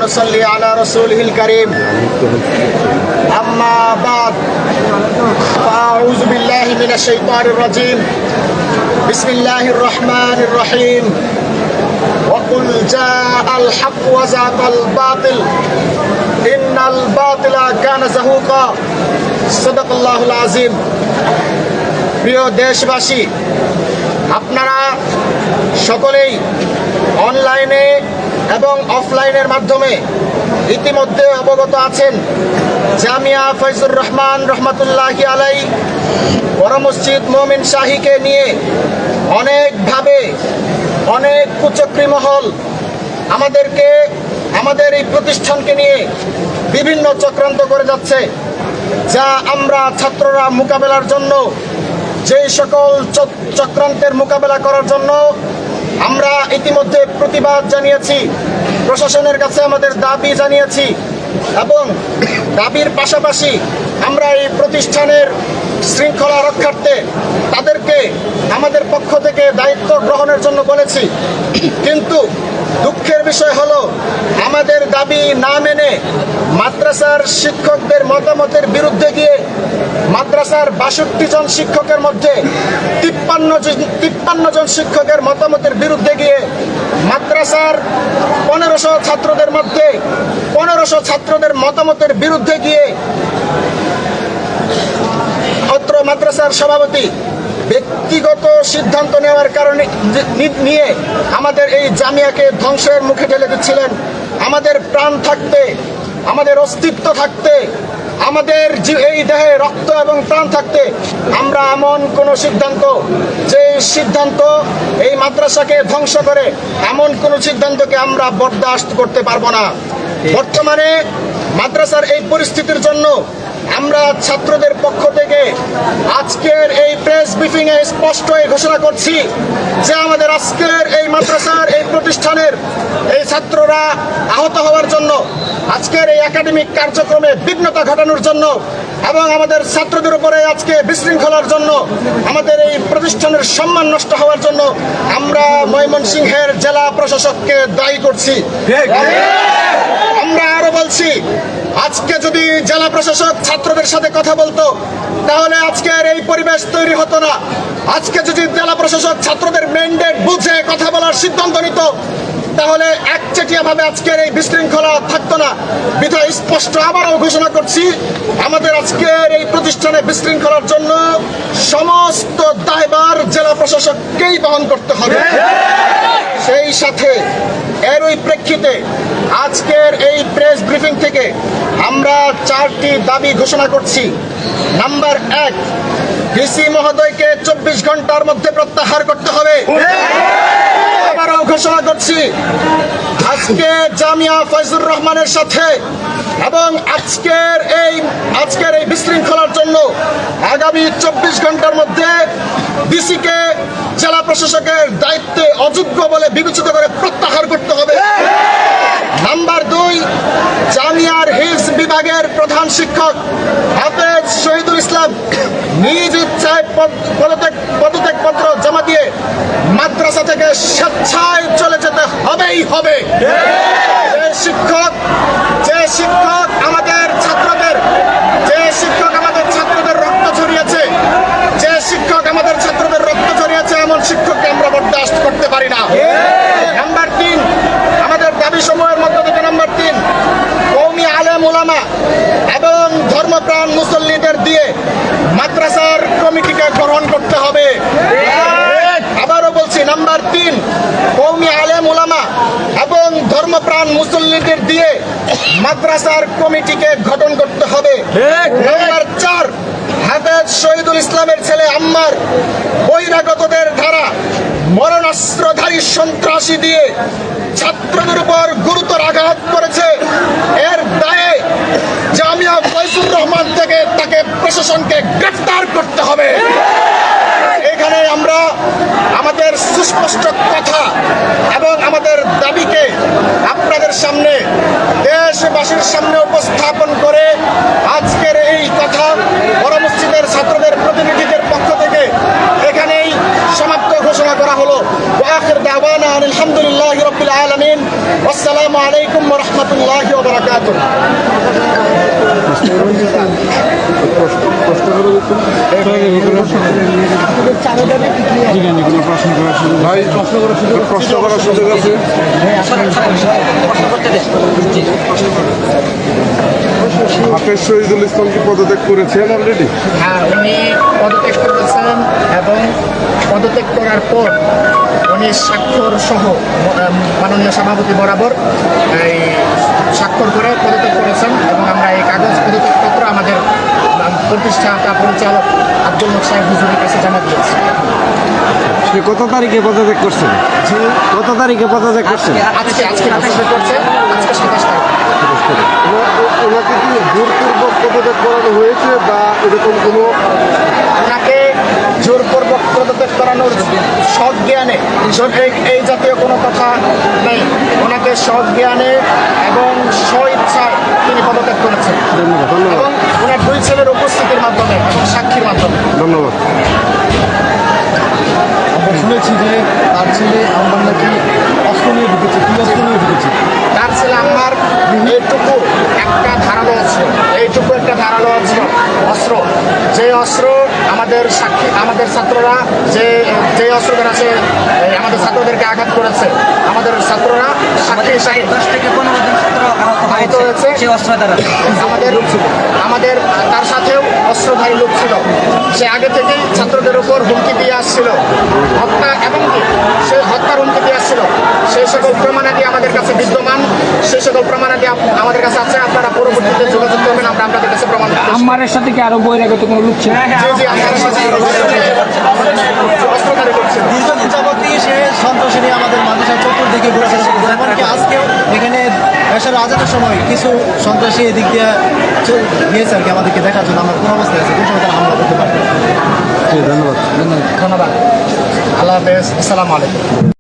ونصلي على رسوله الكريم أما بعد فأعوذ بالله من الشيطان الرجيم بسم الله الرحمن الرحيم وقل جاء الحق وزهق الباطل إن الباطل كان زهوقا صدق الله العظيم প্রিয় দেশবাসী, আপনারা সকলেই অনলাইনে এবং অফলাইনের মাধ্যমে ইতিমধ্যে অবগত আছেন জামিয়া ফয়জুর রহমান রহমতুল্লাহি আলাই বড় মসজিদ মোমিন শাহীকে নিয়ে অনেকভাবে অনেক কুচক্রী মহল আমাদেরকে আমাদের এই প্রতিষ্ঠানকে নিয়ে বিভিন্ন চক্রান্ত করে যাচ্ছে, যা আমরা ছাত্ররা মোকাবেলার জন্য যে সকল চক্রান্তের মোকাবেলা করার জন্য আমরা ইতিমধ্যে প্রতিবাদ জানিয়েছি, প্রশাসনের কাছে আমাদের দাবি জানিয়েছি এবং দাবির পাশাপাশি আমরা এই প্রতিষ্ঠানের শৃঙ্খলা রক্ষার্থে তাদেরকে আমাদের পক্ষ থেকে দায়িত্ব গ্রহণের জন্য বলেছি। কিন্তু দুঃখের বিষয় হলো, আমাদের দাবি না মেনে মাদ্রাসার শিক্ষকদের মতামতের বিরুদ্ধে গিয়ে মাদ্রাসার ৬২ জন শিক্ষকের মধ্যে ৫৩ জন শিক্ষকের মতামতের বিরুদ্ধে গিয়ে মাদ্রাসার ১৫০০ ছাত্রদের মধ্যে ১৫০০ ছাত্রদের মতামতের বিরুদ্ধে গিয়ে অত্র মাদ্রাসার সভাপতি ব্যক্তিগত সিদ্ধান্ত নেওয়ার কারণে নিয়ে আমাদের এই জামিয়াকে ধ্বংসের মুখে ঠেলে দিচ্ছিলেন। আমাদের প্রাণ থাকতে, আমাদের অস্তিত্ব থাকতে, আমাদের এই দেহে রক্ত এবং প্রাণ থাকতে আমরা এমন কোন সিদ্ধান্ত, যে সিদ্ধান্ত এই মাদ্রাসাকে ধ্বংস করে, এমন কোন সিদ্ধান্তকে আমরা বরদাস্ত করতে পারবো না। বর্তমানে মাদ্রাসার এই পরিস্থিতির জন্য আমরা ছাত্রদের পক্ষ থেকে আজকের এই প্রেস ব্রিফিং এ স্পষ্ট ঘোষণা করছি যে আমাদের আজকের এই মাদ্রাসার এই প্রতিষ্ঠানের এই ছাত্ররা আহত হওয়ার জন্য, আজকের এই একাডেমিক কার্যক্রমে বিঘ্নতা ঘটানোর জন্য এবং আমাদের ছাত্রদের উপরে আজকে বিশৃঙ্খলার জন্য, আমাদের এই প্রতিষ্ঠানের সম্মান নষ্ট হওয়ার জন্য আমরা ময়মনসিংহের জেলা প্রশাসককে দায়ী করছি। আমরা আরো বলছি, আজকে যদি জেলা প্রশাসক ছাত্রদের সাথে কথা বলতো তাহলে আজকের এই পরিবেশ তৈরি হতো না। আজকে যদি জেলা প্রশাসক ছাত্রদের ম্যান্ডেট বুঝে কথা বলার সিদ্ধান্ত নিত তাহলে একচেটিয়া ভাবে আজকের এই বিশৃঙ্খলা থাকতো না। বিধায় স্পষ্ট আবারও ঘোষণা করছি, আমাদের আজকের এই প্রতিষ্ঠানে বিশৃঙ্খলার জন্য সমস্ত দায়ভার জেলা প্রশাসককেই বহন করতে হবে। সেই সাথে এরই প্রেক্ষিতে আজকের এই প্রেস ব্রিফিং থেকে আমরা 4টি দাবি ঘোষণা করছি। নাম্বার 1, ডিসি মহোদয়কে 24 ঘন্টার মধ্যে প্রত্যাহার করতে হবে। আবারও ঘোষণা করছি, আজকে জামিয়া ফয়জুর রহমানের সাথে এবং আজকের এই বিশৃঙ্খলার জন্য আগামী 24 ঘন্টার মধ্যে ডিসিকে জেলা প্রশাসকের দায়িত্বে অযোগ্য বলে বিবেচিত করে প্রত্যাহার করতে হবে। নাম্বার 2, জামিয়ার হিফজ বিভাগের প্রধান শিক্ষক হাফেজ শহীদুল ইসলাম নিজ ইচ্ছায় পদত্যাগ পত্র জমা দিয়ে মাদ্রাসা থেকে স্বেচ্ছায় চলে যেতে হবেই হবে। যে শিক্ষক আমাদের ছাত্রদের রক্ত ঝরিয়েছে, এমন শিক্ষককে আমরা বরদাস্ত করতে পারি না। নাম্বার 3, আমাদের দাবি সমূহের মধ্যে থেকে নাম্বার 3, কওমি আলেম উলামা এবং ধর্মপ্রাণ মুসল্লিদের দিয়ে মাদ্রাসার কমিটিকে গ্রহণ করতে হবে। আবারও বলছি, নাম্বার 3, কওমি আলেম উলামা এবং ধর্মপ্রাণ মুসল্লিদের দিয়ে মাদ্রাসার কমিটিকে গঠন করতে হবে। নাম্বার 4, হাফেজ শহীদুল ইসলামের ছেলে আম্মার বহিরাগতদের দ্বারা মরণাস্ত্রধারী সন্ত্রাসী দিয়ে ছাত্রদের উপর গুরুতর আঘাত করেছে, এর দায়ে জামিয়া ফয়জুর রহমান থেকে তাকে প্রশাসনকে গ্রেফতার করতে হবে। এখানে আমরা আমাদের সুস্পষ্ট কথা এবং আমাদের দাবিকে আপনাদের সামনে, দেশবাসীর সামনে উপস্থাপন করে আজকের এই কথা বড় মসজিদের ছাত্রদের প্রতিনিধিদের পক্ষ থেকে এখানেই সমাপ্ত ঘোষণা করা হলো। ওয়া আখির দাওয়ানা আলহামদুলিল্লাহি রাব্বিল রাব্বিল আলামিন। আসসালামু আলাইকুম ওয়া রাহমাতুল্লাহি ওয়া বারাকাতুহু। প্রশ্ন করার সুযোগ আছে। হাফেজ শহীদুল ইসলাম কি পদত্যাগ করেছেন অলরেডি? হ্যাঁ, উনি পদত্যাগ করেছেন এবং পদত্যাগ করার পর উনি স্বাক্ষর সহ মাননীয় সভাপতি বরাবর এই স্বাক্ষর করে পদত্যাগ করেছেন এবং আমরা এই কাগজ পদত্যাগপত্র আমাদের প্রতিষ্ঠাতা পরিচালক আব্দুল হক সাহেব হুজুরের কাছে জমা দিয়েছি। সে কত তারিখে পদত্যাগ করছেন? কত তারিখে পদত্যাগ করছেন? আজকে পদত্যাগ করছে, আজকে 27 তারিখ। ওনাকে কি জোরপূর্বক পদত্যাগ করানো হয়েছে বা এরকম কোনো? ওনাকে জোরপূর্বক পদত্যাগ করানোর সজ্ঞানে এই জাতীয় কোনো কথা নেই। ওনাকে সজ্ঞানে এবং স্বইচ্ছায় তিনি পদত্যাগ করেছেন এবং ওনার 2 ছেলের উপস্থিতির মাধ্যমে এবং সাক্ষীর মাধ্যমে। ধন্যবাদ। আমরা শুনেছি যে তার ছেলে আমার নাকি অস্ত্র নিয়ে ঢুকেছে, কি অস্ত্র নিয়ে ঢুকেছে? তার ছেলে আমার এইটুকু একটা ধারালো অস্ত্র, এইটুকু একটা ধারালো অস্ত্র, যে অস্ত্র আমাদের ছাত্ররা যে অস্ত্র দ্বারা সে আমাদের ছাত্রদেরকে আঘাত করেছে, আমাদের ছাত্ররা সাক্ষী হিসাবে 10 থেকে 15 জন ছাত্র আহত হয়েছে সেই অস্ত্র দ্বারা। আমাদের তার সাথেও অস্ত্রধারী লোক ছিল। সে আগে থেকেই ছাত্রদের উপর হুমকি দিয়ে আসছিল, হত্যা এবং সে হত্যার হুমকি দিয়ে আসছিল। সেই সকল প্রমাণাদি আমাদের কাছে বিদ্যমান, সেই সকল প্রমাণাদি আমাদের কাছে আছে। আপনারা পরবর্তীতে যোগাযোগ করবেন, আমরা আপনাদের কাছে প্রমাণ দিতে পারবো। আমারের সাথে কি আরো বহিরাগত কোনো লোক ছিল? জি জি, আমাদের সাথে অস্ত্রধারী লোক ছিল। দীর্ঘদিন যাবতই সে সন্ত্রাসী নিয়ে আমাদের মাদ্রাসার চতুর্দিকে ঘোরাফেরা করছে। এমনকি আজকেও এখানে এশার আজানের সময় কিছু সন্ত্রাসী এদিক দিয়ে গিয়েছে আর কি আমাদেরকে দেখার জন্য আমরা কোন অবস্থায় আছে, কোন সময় তারা হামলা করতে পারে। ধন্যবাদ। ধন্যবাদ। আল্লাহ হাফেজ। আসসালামু আলাইকুম।